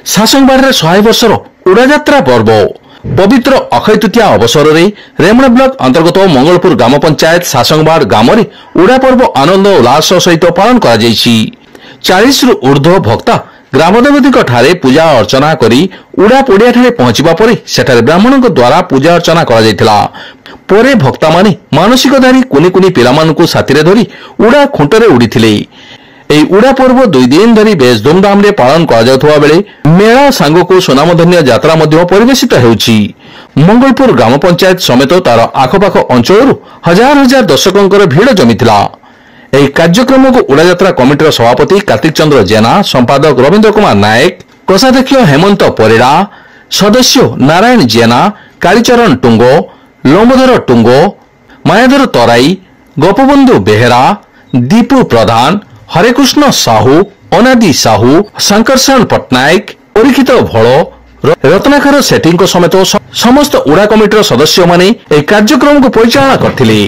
सासंगबाड़ 100 वर्षर उड़ायात्रा पर्व पवित्र अक्षय तृतीया अवसर में रेमुणा ब्लॉक अंतर्गत मंगलपुर ग्राम पंचायत सासंगबाड़ ग्राम में उड़ा पर्व आनंद उल्लास सहित पालन कर 40 रु ऊर्ध्व भक्ता ग्रामदेवती ठारे पूजा अर्चना करी उड़ा पड़िया ठारे पहुंचवा परे सेठारे ब्राह्मण द्वारा पूजा अर्चना करा भक्ता माने मानसिकधारी कुनी कुनी पिलामानकु साथीरे धरी उड़ा खुंटरे उड़ीथिले। एई उड़ा पर्व 2 दिन धरी बेस धूमधाम रे पालन करा जाउथवा बेले मेला सांगको सुनामधन्य यात्रा मध्य परिवेशित हेउछि। मंगलपुर ग्राम पंचायत समेत तार आखपाख अंचलरू हजार हजार दर्शकों भीड़ जमीथिला। एही कार्यक्रम को उड़ा यात्रा कमिटीर सभापति कार्तिक चंद्र जेना, संपादक रवींद्र कुमार नायक, कोषाध्यक्ष हेमंत परिड़ा, सदस्य नारायण जेना, कालीचरण टुंगो, लंबोधर टुंगो, मायाधर तराई, गोपबंधु बेहेरा, दीपू प्रधान, हरेकृष्ण साहू, अनादि साहू, शंकरशरण पट्टनायक, परीक्षित भोल, रत्नाकर सेठी समेत समस्त उड़ा कमिटीर सदस्य माने एही कार्यक्रम को परिचालना करथिले।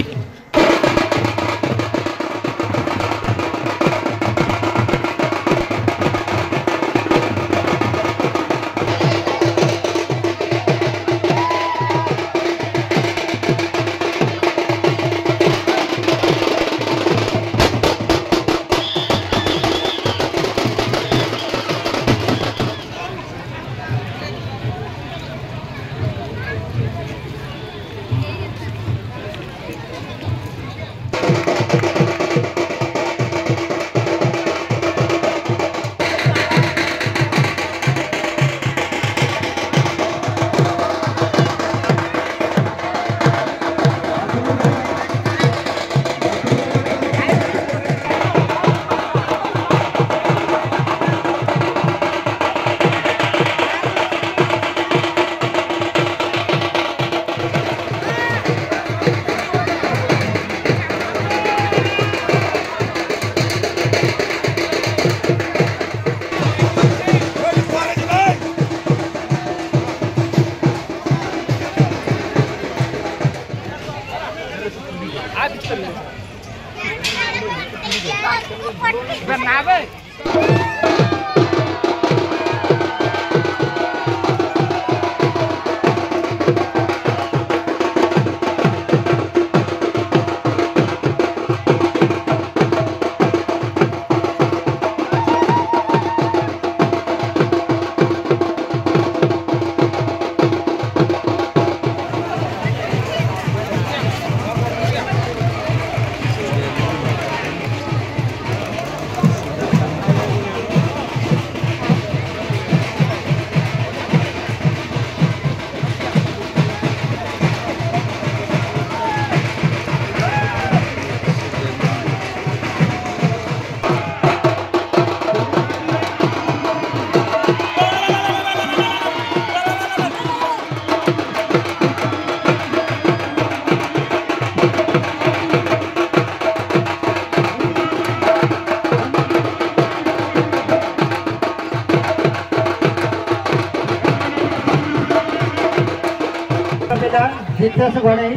जितेश घड़े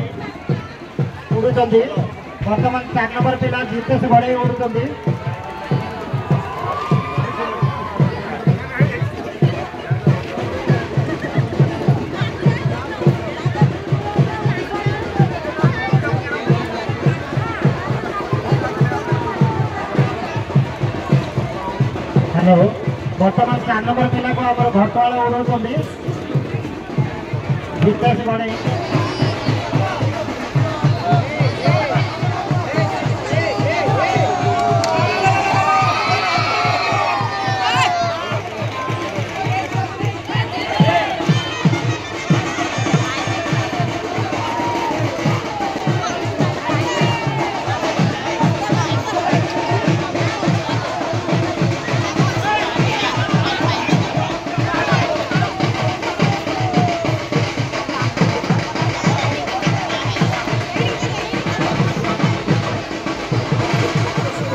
उड़ुचंदी वर्तमान 4 नंबर पिला जितेश घड़े उड़ुचंदी हेलो वर्तमान 4 नंबर पिला को हमर घटवाले उड़ुचंदी जितेश घड़े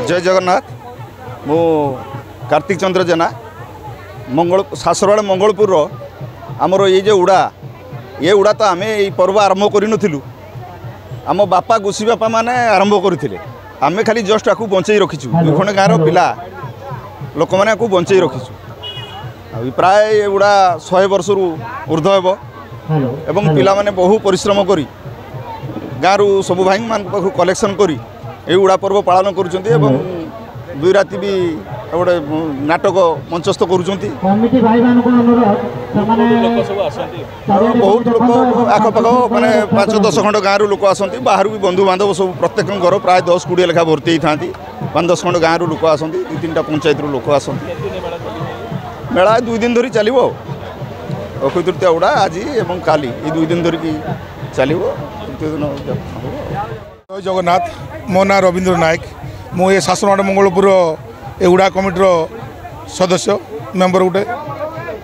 जय जगन्नाथ। मु कार्तिक चंद्र जेना सासरवाड़ मंगलपुर आमर ये उड़ा तो आम ये पर्व आरंभ करूँ आम बापा गोसी बापा माने आरंभ करते आम खाली जस्ट आपको बंचे रखीचु विभिन्न गाँव पिला लोक मैंने बंचे रखीचु प्राय एगुड़ा 100 वर्ष ऊर्ध हेब एवं पिला माने बहु परिश्रम करी गाँव सब भाई मान कलेक्शन करी एगुड़ा पर्व पालन करुँच दुई राति भी गोटे नाटक मंचस्थ करुँच बहुत लोक आखपाख माने 5-10 खंड गाँव लोक आसती बाहर भी बंधु बांधव सब प्रत्येक घर प्राय 10-20 लेखा भर्ती था 5-10 खंड गाँव लोक आसती 2-3टा पंचायत लोक आसती मेला 2 दिन धरी चलो अक्षय तृतीया उड़ा आज एवं काली ये 2 दिन धरिकी चलो तृतीय दिन जय जगन्नाथ मो ना रवींद्र नायक मु ये शासनवाड़ मंगलपुर ए उड़ा कमिटर सदस्य मेंबर गोटे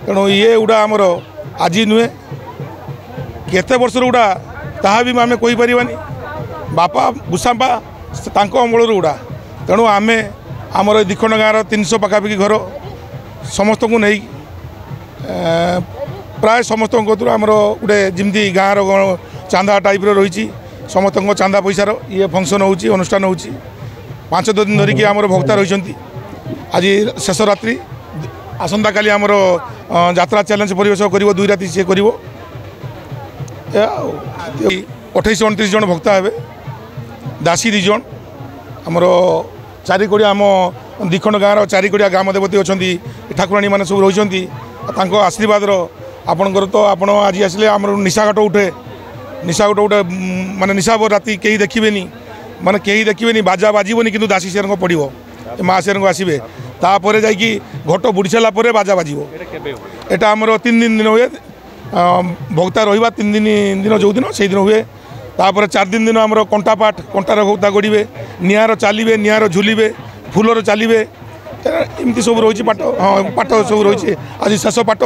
तेणु ये उड़ा आमर आज नुहे केते वर्ष उड़ा ताहा भी आम कहीपर बापा बुसापा अमल उड़ा तेणु आम आमर दिखंड गाँव 300 पाखापाखि घर समस्त को नहीं प्राय समस्त आमर गोटे जमी गाँव चांदा टाइप रही समस्त चांदा पैसार ये फंक्शन होनुष्ठान हो 5 दिन धरिकी आमर भक्ता रही आज शेष रात्रि आसंता काली आमर यात्रा चैलेंज परिवेश कर 2 राति सी कर 28-29 जन भक्ता हे दासी 2 जन आमर 4 कोड़िया आम दिखंड गाँव 4 कोड़िया ग्राम देवती अच्छा ठाकुराणी मैंने सब रही आशीर्वाद आपणकर तो आप आज आसिले आम निशाघाट उठे निशाघाट उठे माने निशाब राति कहीं देखिए माने कहीं देखिए बाजा बाजबनी कि दासी शेर पड़ो माँ शेर आसवे तापर जा घट बुड़ी सारा बाजा बाज एटा आमर 3 दिन हुए भक्ता रहा 3 दिन जो दिन से दिन हुए तापर 4 दिन आमर कंटा पाठ कंटार भक्ता गड़े निआर चलिए निआर झुलिए फुलर चलिए एमती सब रही पाठ हाँ पाठ सब रही आज शेष पाठ।